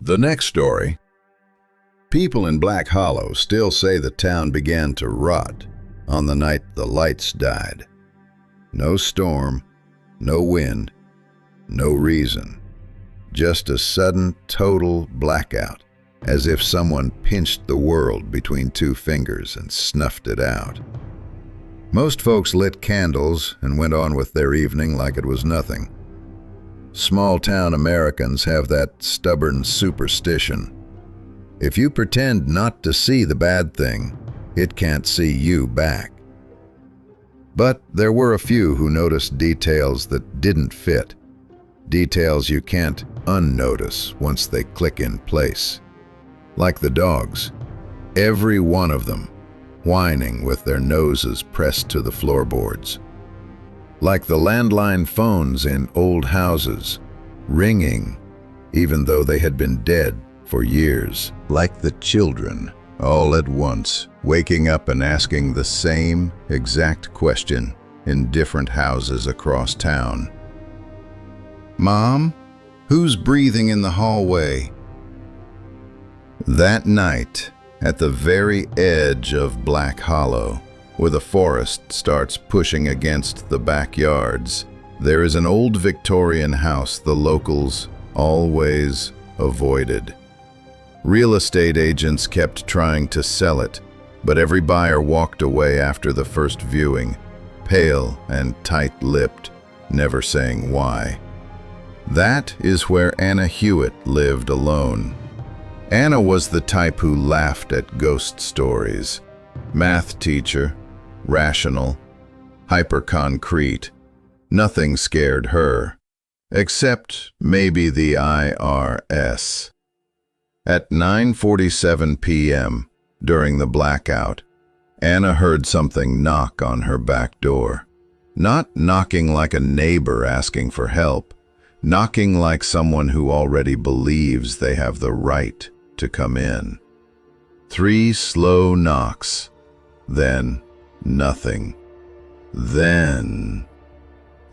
The next story. People in Black Hollow still say the town began to rot on the night the lights died. No storm, no wind, no reason. Just a sudden, total blackout, as if someone pinched the world between two fingers and snuffed it out. Most folks lit candles and went on with their evening like it was nothing. Small-town Americans have that stubborn superstition. If you pretend not to see the bad thing, it can't see you back. But there were a few who noticed details that didn't fit. Details you can't unnotice once they click in place. Like the dogs, every one of them whining with their noses pressed to the floorboards. Like the landline phones in old houses, ringing even though they had been dead for years. Like the children, all at once, waking up and asking the same exact question in different houses across town. "Mom, who's breathing in the hallway?" That night, at the very edge of Black Hollow, where the forest starts pushing against the backyards, there is an old Victorian house the locals always avoided. Real estate agents kept trying to sell it, but every buyer walked away after the first viewing, pale and tight-lipped, never saying why. That is where Anna Hewitt lived alone. Anna was the type who laughed at ghost stories. Math teacher, rational, hyper-concrete. Nothing scared her, except maybe the IRS. At 9:47 p.m., during the blackout, Anna heard something knock on her back door. Not knocking like a neighbor asking for help, knocking like someone who already believes they have the right to come in. 3 slow knocks, then nothing. Then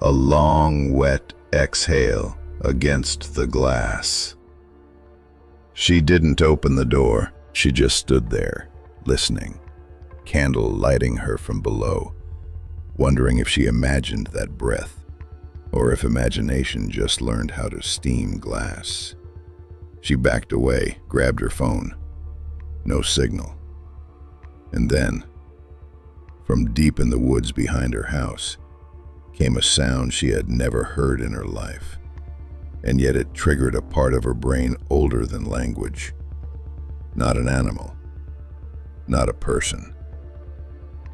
a long, wet exhale against the glass. She didn't open the door. She just stood there, listening, candle lighting her from below, wondering if she imagined that breath, or if imagination just learned how to steam glass. She backed away, grabbed her phone. No signal. And then, from deep in the woods behind her house, came a sound she had never heard in her life, and yet it triggered a part of her brain older than language. Not an animal, not a person.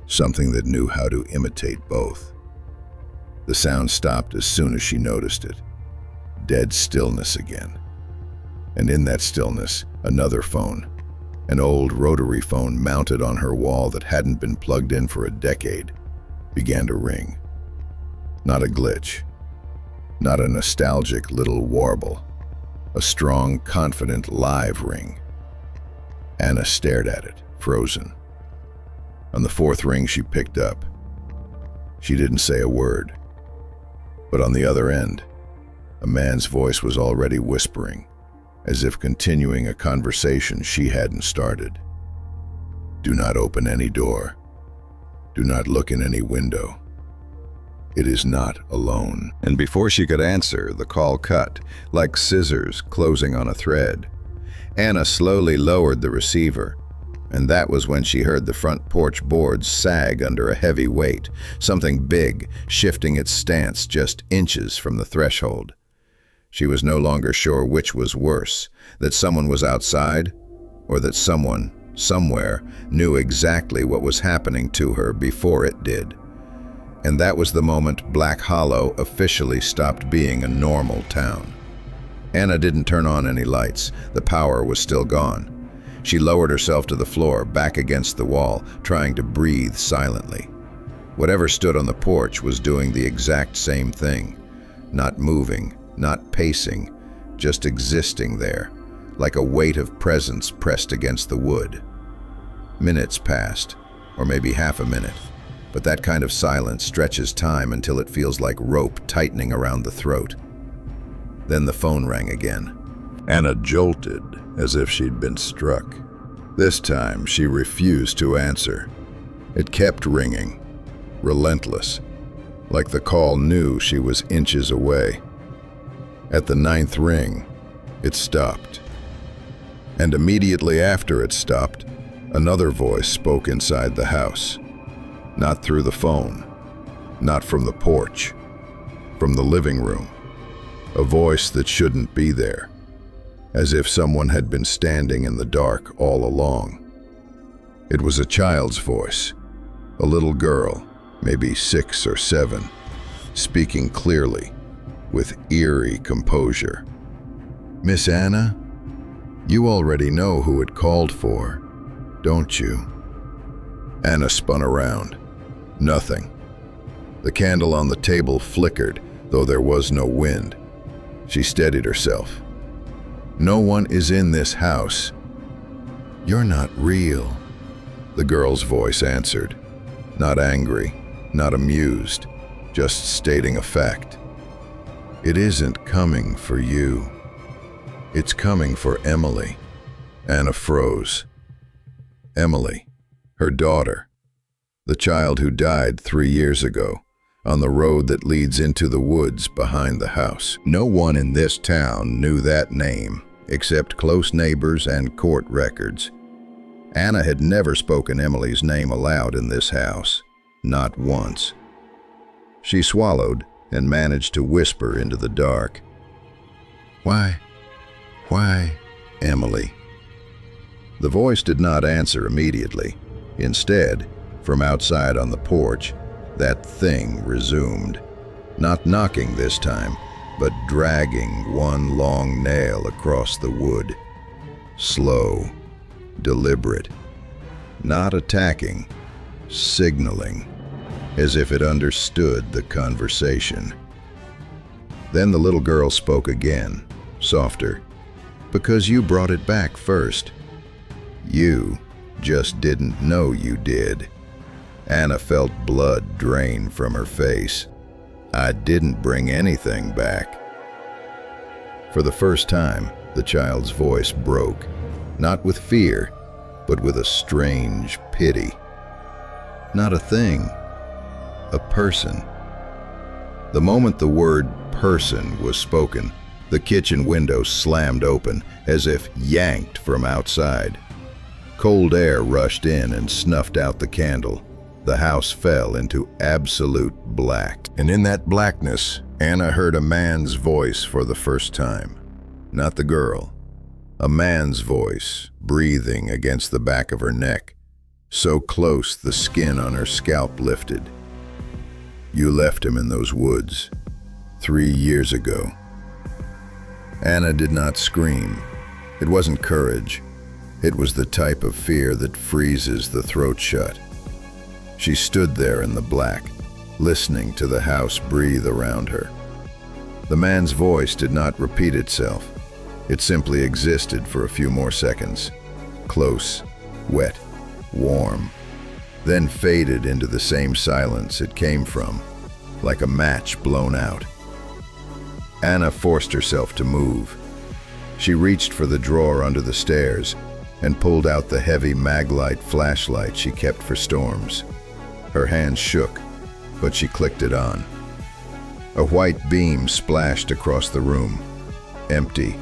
Something that knew how to imitate both. The sound stopped as soon as she noticed it. Dead stillness again. And in that stillness, another phone. An old rotary phone mounted on her wall that hadn't been plugged in for a decade, began to ring. Not a glitch. Not a nostalgic little warble. A strong, confident, live ring. Anna stared at it, frozen. On the 4th ring she picked up. She didn't say a word. But on the other end, a man's voice was already whispering, as if continuing a conversation she hadn't started. "Do not open any door. Do not look in any window. It is not alone." And before she could answer, the call cut, like scissors closing on a thread. Anna slowly lowered the receiver, and that was when she heard the front porch boards sag under a heavy weight, something big shifting its stance just inches from the threshold. She was no longer sure which was worse, that someone was outside, or that someone, somewhere, knew exactly what was happening to her before it did. And that was the moment Black Hollow officially stopped being a normal town. Anna didn't turn on any lights. The power was still gone. She lowered herself to the floor, back against the wall, trying to breathe silently. Whatever stood on the porch was doing the exact same thing. Not moving, not pacing, just existing there, like a weight of presence pressed against the wood. Minutes passed, or maybe half a minute, but that kind of silence stretches time until it feels like rope tightening around the throat. Then the phone rang again. Anna jolted as if she'd been struck. This time, she refused to answer. It kept ringing, relentless, like the call knew she was inches away. At the 9th ring, it stopped. And immediately after it stopped, another voice spoke inside the house. Not through the phone, not from the porch, from the living room. A voice that shouldn't be there, as if someone had been standing in the dark all along. It was a child's voice, a little girl, maybe 6 or 7, speaking clearly, with eerie composure. "Miss Anna, you already know who it called for, don't you?" Anna spun around. Nothing. The candle on the table flickered, though there was no wind. She steadied herself. "No one is in this house." "You're not real," the girl's voice answered. Not angry, not amused, just stating a fact. "It isn't coming for you. It's coming for Emily." Anna froze. Emily, her daughter, the child who died 3 years ago, on the road that leads into the woods behind the house. No one in this town knew that name, except close neighbors and court records. Anna had never spoken Emily's name aloud in this house, not once. She swallowed and managed to whisper into the dark. Why, Emily?" The voice did not answer immediately. Instead, from outside on the porch, that thing resumed, not knocking this time, but dragging one long nail across the wood. Slow, deliberate, not attacking, signaling, as if it understood the conversation. Then the little girl spoke again, softer. "Because you brought it back first. You just didn't know you did." Anna felt blood drain from her face. "I didn't bring anything back." For the first time, the child's voice broke, not with fear, but with a strange pity. "Not a thing, a person." The moment the word person was spoken, the kitchen window slammed open, as if yanked from outside. Cold air rushed in and snuffed out the candle. The house fell into absolute black. And in that blackness, Anna heard a man's voice for the first time. Not the girl. A man's voice, breathing against the back of her neck, so close the skin on her scalp lifted. "You left him in those woods 3 years ago." Anna did not scream. It wasn't courage. It was the type of fear that freezes the throat shut. She stood there in the black, listening to the house breathe around her. The man's voice did not repeat itself. It simply existed for a few more seconds. Close, wet, warm, then faded into the same silence it came from, like a match blown out. Anna forced herself to move. She reached for the drawer under the stairs and pulled out the heavy Maglite flashlight she kept for storms. Her hands shook, but she clicked it on. A white beam splashed across the room. Empty.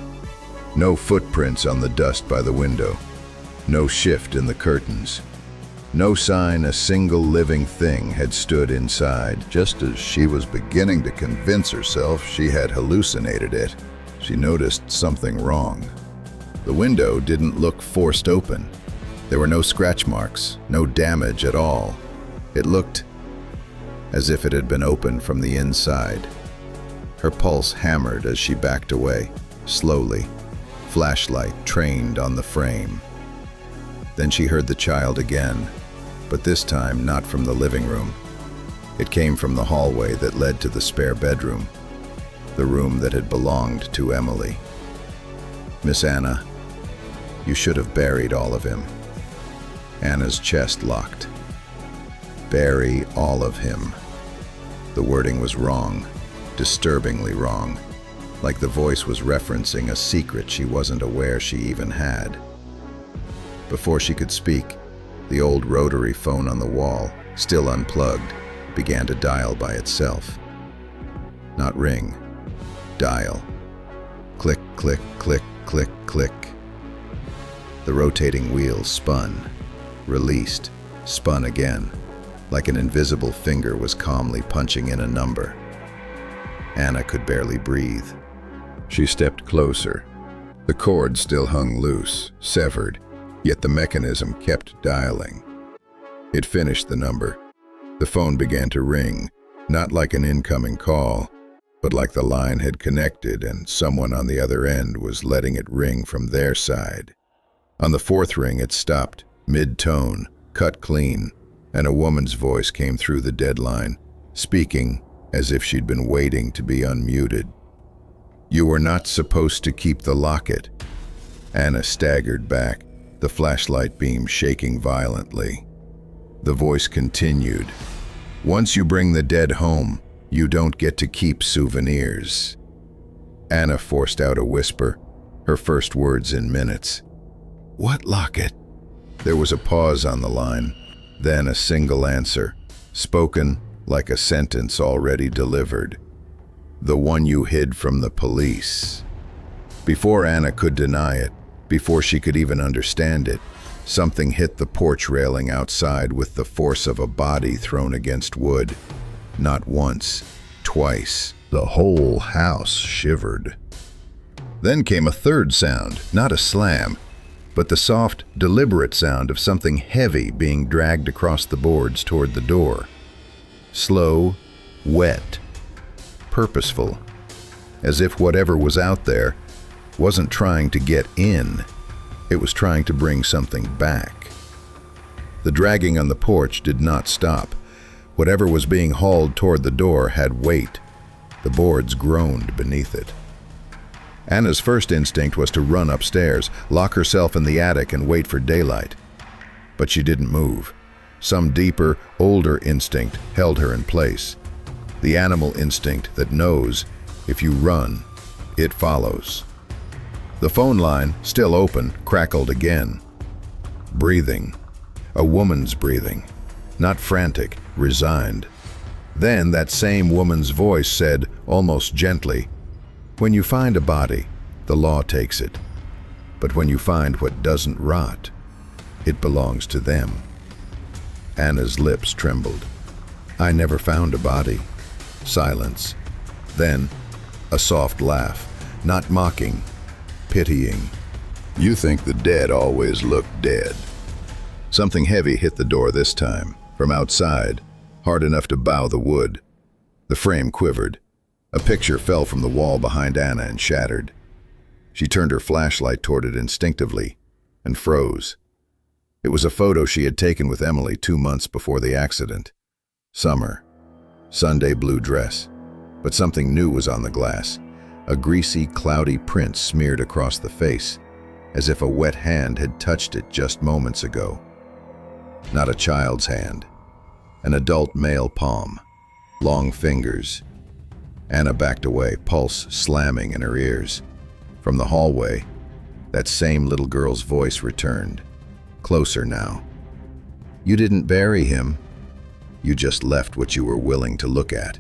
No footprints on the dust by the window. No shift in the curtains. No sign a single living thing had stood inside. Just as she was beginning to convince herself she had hallucinated it, she noticed something wrong. The window didn't look forced open. There were no scratch marks, no damage at all. It looked as if it had been opened from the inside. Her pulse hammered as she backed away, slowly, flashlight trained on the frame. Then she heard the child again, but this time not from the living room. It came from the hallway that led to the spare bedroom, the room that had belonged to Emily. "Miss Anna, you should have buried all of him." Anna's chest locked. Bury all of him. The wording was wrong, disturbingly wrong. like the voice was referencing a secret she wasn't aware she even had. Before she could speak, the old rotary phone on the wall, still unplugged, began to dial by itself. Not ring, dial. Click, click, click, click, click. The rotating wheels spun, released, spun again, like an invisible finger was calmly punching in a number. Anna could barely breathe. She stepped closer. The cord still hung loose, severed, yet the mechanism kept dialing. It finished the number. The phone began to ring, not like an incoming call, but like the line had connected and someone on the other end was letting it ring from their side. On the fourth ring, it stopped, mid-tone, cut clean, and a woman's voice came through the dead line, speaking as if she'd been waiting to be unmuted. "You were not supposed to keep the locket." Anna staggered back, the flashlight beam shaking violently. The voice continued, "Once you bring the dead home, you don't get to keep souvenirs." Anna forced out a whisper, her first words in minutes. "What locket?" There was a pause on the line, then a single answer, spoken like a sentence already delivered. "The one you hid from the police." Before Anna could deny it, before she could even understand it, something hit the porch railing outside with the force of a body thrown against wood. Not once, twice. The whole house shivered. Then came a third sound, not a slam, but the soft, deliberate sound of something heavy being dragged across the boards toward the door. Slow, wet, purposeful, as if whatever was out there wasn't trying to get in, it was trying to bring something back. The dragging on the porch did not stop. Whatever was being hauled toward the door had weight. The boards groaned beneath it. Anna's first instinct was to run upstairs, lock herself in the attic and wait for daylight. But she didn't move. Some deeper, older instinct held her in place. The animal instinct that knows, if you run, it follows. The phone line, still open, crackled again. Breathing. A woman's breathing. Not frantic, resigned. Then that same woman's voice said, almost gently, "When you find a body, the law takes it. But when you find what doesn't rot, it belongs to them." Anna's lips trembled. "I never found a body." Silence. Then a soft laugh, not mocking, pitying. "You think the dead always look dead." Something heavy hit the door this time, from outside, hard enough to bow the wood. The frame quivered. A picture fell from the wall behind Anna and shattered. She turned her flashlight toward it instinctively and froze. It was a photo she had taken with Emily 2 months before the accident. Summer. Sunday blue dress. But something new was on the glass. A greasy, cloudy print smeared across the face, as if a wet hand had touched it just moments ago. Not a child's hand. An adult male palm. Long fingers. Anna backed away, pulse slamming in her ears. From the hallway, that same little girl's voice returned. Closer now. "You didn't bury him. You just left what you were willing to look at."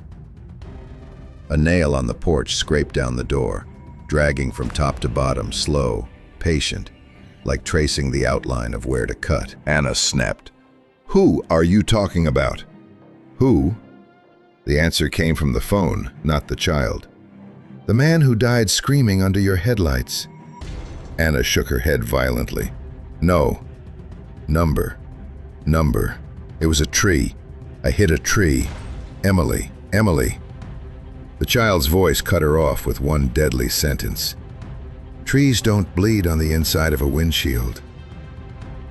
A nail on the porch scraped down the door, dragging from top to bottom, slow, patient, like tracing the outline of where to cut. Anna snapped. "Who are you talking about?" "Who?" The answer came from the phone, not the child. "The man who died screaming under your headlights." Anna shook her head violently. "No. Number. It was a tree. I hit a tree. Emily. The child's voice cut her off with one deadly sentence. "Trees don't bleed on the inside of a windshield."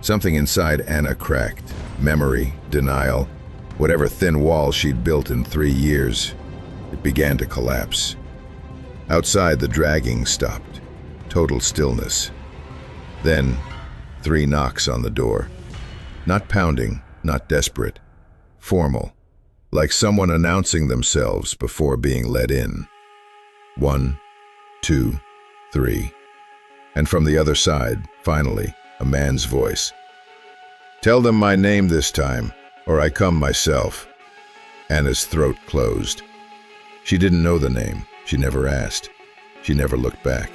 Something inside Anna cracked. Memory, denial, whatever thin wall she'd built in 3 years. It began to collapse. Outside, the dragging stopped. Total stillness. Then, 3 knocks on the door. Not pounding, not desperate. Formal, like someone announcing themselves before being let in. 1, 2, 3. And from the other side, finally, a man's voice. "Tell them my name this time, or I come myself." Anna's throat closed. She didn't know the name. She never asked. She never looked back.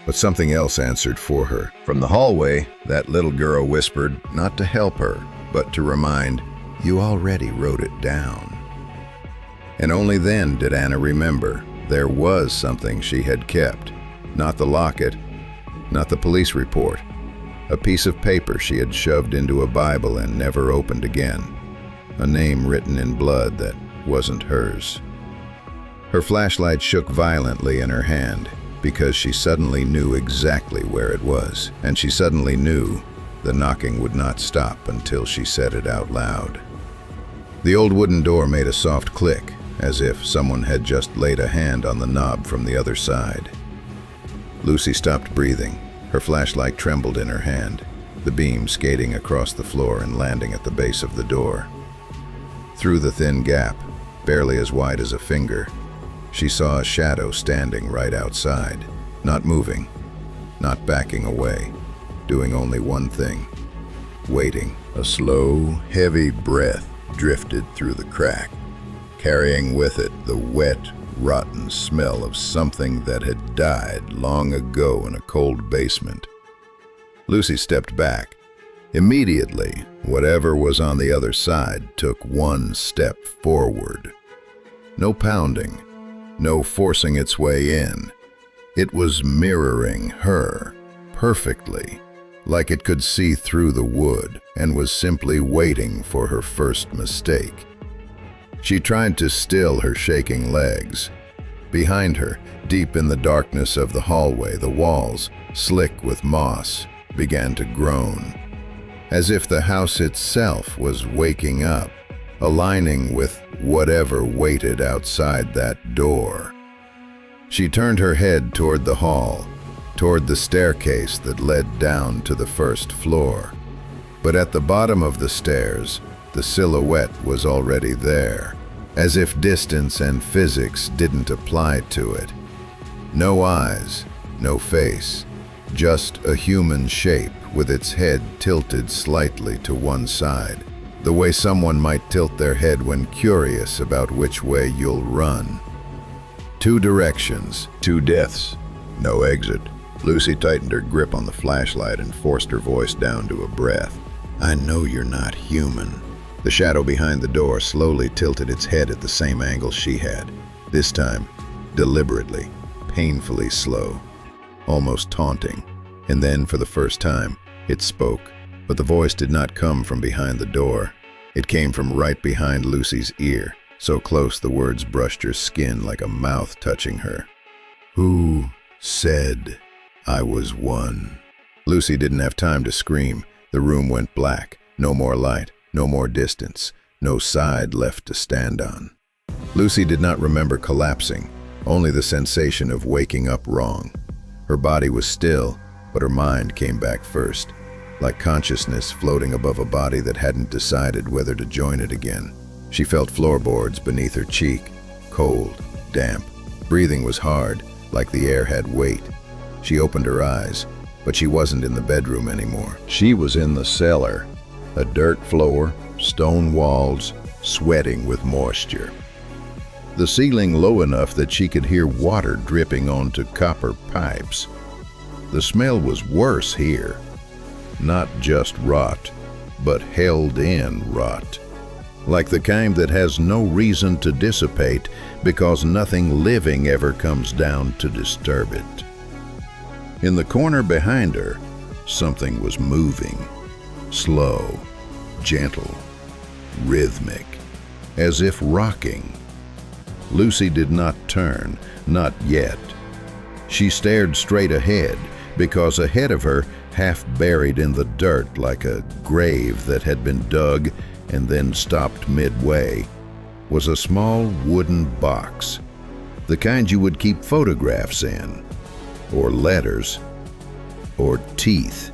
But something else answered for her. From the hallway, that little girl whispered, not to help her, but to remind, "You already wrote it down." And only then did Anna remember there was something she had kept. Not the locket, not the police report. A piece of paper she had shoved into a Bible and never opened again. A name written in blood that wasn't hers. Her flashlight shook violently in her hand because she suddenly knew exactly where it was, and she suddenly knew the knocking would not stop until she said it out loud. The old wooden door made a soft click, as if someone had just laid a hand on the knob from the other side. Lucy stopped breathing. Her flashlight trembled in her hand, the beam skating across the floor and landing at the base of the door. Through the thin gap, barely as wide as a finger, she saw a shadow standing right outside, not moving, not backing away, doing only one thing, waiting. A slow, heavy breath drifted through the crack, carrying with it the wet, rotten smell of something that had died long ago in a cold basement. Lucy stepped back. Immediately, whatever was on the other side took one step forward. No pounding, no forcing its way in. It was mirroring her perfectly, like it could see through the wood and was simply waiting for her first mistake. She tried to still her shaking legs. Behind her, deep in the darkness of the hallway, the walls, slick with moss, began to groan, as if the house itself was waking up, aligning with whatever waited outside that door. She turned her head toward the hall, toward the staircase that led down to the first floor. But at the bottom of the stairs, the silhouette was already there, as if distance and physics didn't apply to it. No eyes, no face, just a human shape with its head tilted slightly to one side, the way someone might tilt their head when curious about which way you'll run. 2 directions, 2 deaths, no exit. Lucy tightened her grip on the flashlight and forced her voice down to a breath. "I know you're not human." The shadow behind the door slowly tilted its head at the same angle she had, this time deliberately, painfully slow, almost taunting. And then, for the first time, it spoke. But the voice did not come from behind the door. It came from right behind Lucy's ear, so close the words brushed her skin like a mouth touching her. "Who said I was one?" Lucy didn't have time to scream. The room went black. No more light, no more distance, no side left to stand on. Lucy did not remember collapsing, only the sensation of waking up wrong. Her body was still, but her mind came back first, like consciousness floating above a body that hadn't decided whether to join it again. She felt floorboards beneath her cheek, cold, damp. Breathing was hard, like the air had weight. She opened her eyes, but she wasn't in the bedroom anymore. She was in the cellar, a dirt floor, stone walls, sweating with moisture. The ceiling low enough that she could hear water dripping onto copper pipes. The smell was worse here. Not just rot, but held-in rot. Like the kind that has no reason to dissipate because nothing living ever comes down to disturb it. In the corner behind her, something was moving. Slow, gentle, rhythmic, as if rocking. Lucy did not turn, not yet. She stared straight ahead, because ahead of her, half buried in the dirt like a grave that had been dug and then stopped midway, was a small wooden box, the kind you would keep photographs in, or letters, or teeth.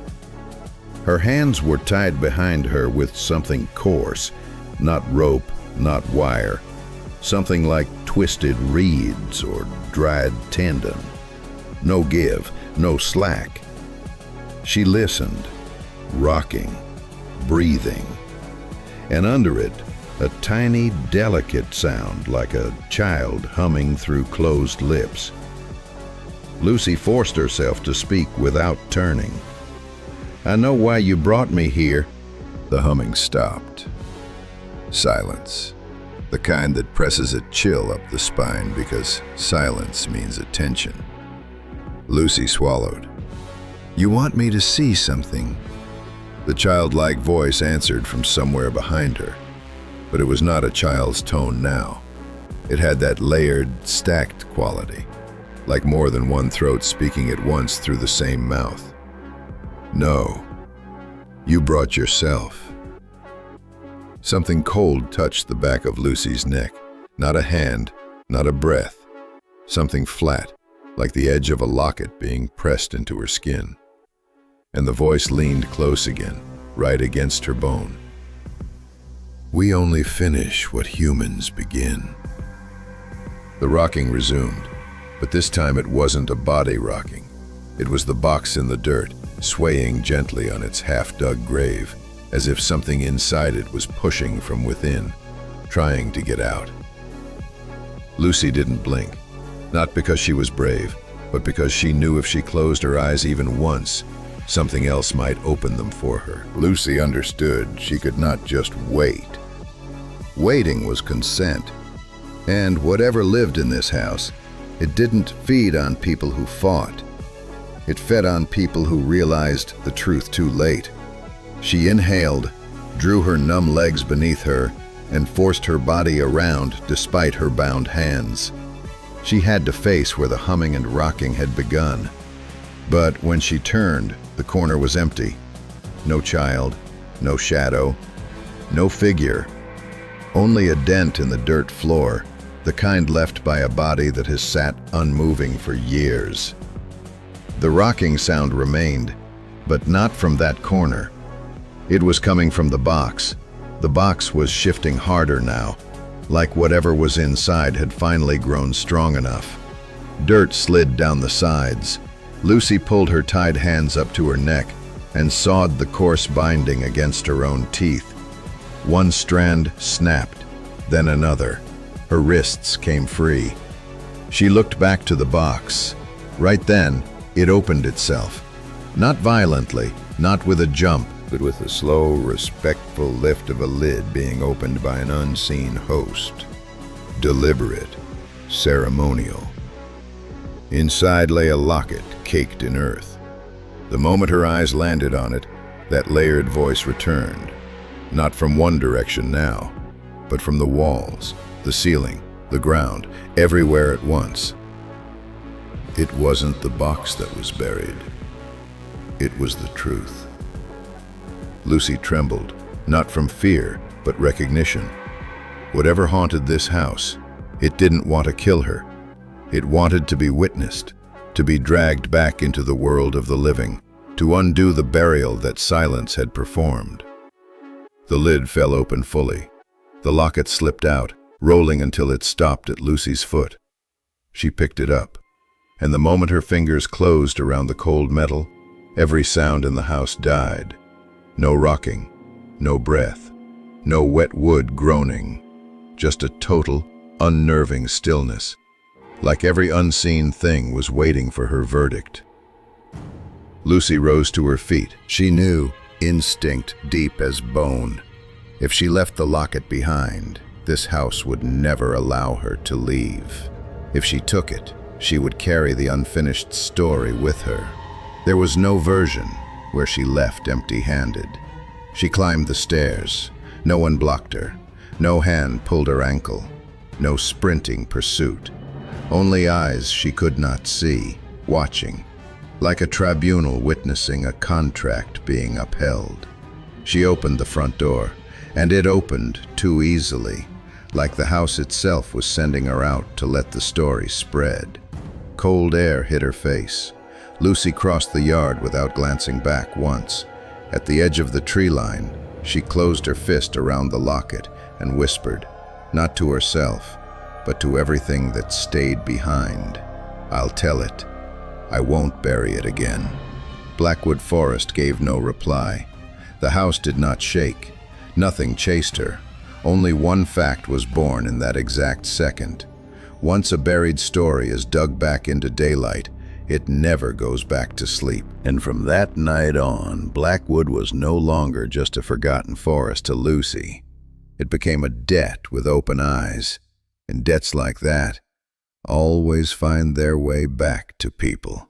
Her hands were tied behind her with something coarse, not rope, not wire, something like twisted reeds or dried tendon. no give, no slack. She listened, rocking, breathing, and under it, a tiny, delicate sound like a child humming through closed lips. Lucy forced herself to speak without turning. "I know why you brought me here." The humming stopped. Silence. The kind that presses a chill up the spine because silence means attention. Lucy swallowed. "You want me to see something?" The childlike voice answered from somewhere behind her, but it was not a child's tone now. It had that layered, stacked quality, like more than one throat speaking at once through the same mouth. "No, you brought yourself." Something cold touched the back of Lucy's neck. Not a hand, not a breath. Something flat, like the edge of a locket being pressed into her skin. And the voice leaned close again, right against her bone. "We only finish what humans begin." The rocking resumed, but this time it wasn't a body rocking. It was the box in the dirt, swaying gently on its half-dug grave, as if something inside it was pushing from within, trying to get out. Lucy didn't blink, not because she was brave, but because she knew if she closed her eyes even once, something else might open them for her. Lucy understood she could not just wait. Waiting was consent. And whatever lived in this house, it didn't feed on people who fought. It fed on people who realized the truth too late. She inhaled, drew her numb legs beneath her, and forced her body around despite her bound hands. She had to face where the humming and rocking had begun. But when she turned, the corner was empty. No child, no shadow, no figure. Only a dent in the dirt floor, the kind left by a body that has sat unmoving for years. The rocking sound remained, but not from that corner. It was coming from the box. The box was shifting harder now, like whatever was inside had finally grown strong enough. Dirt slid down the sides. Lucy pulled her tied hands up to her neck and sawed the coarse binding against her own teeth. One strand snapped, then another. Her wrists came free. She looked back to the box. Right then, it opened itself. Not violently, not with a jump, but with the slow, respectful lift of a lid being opened by an unseen host. Deliberate, ceremonial. Inside lay a locket caked in earth. The moment her eyes landed on it, that layered voice returned. Not from one direction now, but from the walls, the ceiling, the ground, everywhere at once. It wasn't the box that was buried. It was the truth. Lucy trembled, not from fear, but recognition. Whatever haunted this house, it didn't want to kill her. It wanted to be witnessed, to be dragged back into the world of the living, to undo the burial that silence had performed. The lid fell open fully. The locket slipped out, rolling until it stopped at Lucy's foot. She picked it up, and the moment her fingers closed around the cold metal, every sound in the house died. No rocking, no breath, no wet wood groaning, just a total, unnerving stillness, like every unseen thing was waiting for her verdict. Lucy rose to her feet. She knew, instinct deep as bone, if she left the locket behind, this house would never allow her to leave. If she took it, she would carry the unfinished story with her. There was no version where she left empty-handed. She climbed the stairs. No one blocked her. No hand pulled her ankle. No sprinting pursuit. Only eyes she could not see, watching, like a tribunal witnessing a contract being upheld. She opened the front door, and it opened too easily, like the house itself was sending her out to let the story spread. Cold air hit her face. Lucy crossed the yard without glancing back once. At the edge of the tree line, she closed her fist around the locket and whispered, not to herself, but to everything that stayed behind, "I'll tell it. I won't bury it again." Blackwood Forest gave no reply. The house did not shake. Nothing chased her. Only one fact was born in that exact second. Once a buried story is dug back into daylight, it never goes back to sleep. And from that night on, Blackwood was no longer just a forgotten forest to Lucy. It became a debt with open eyes, and debts like that always find their way back to people.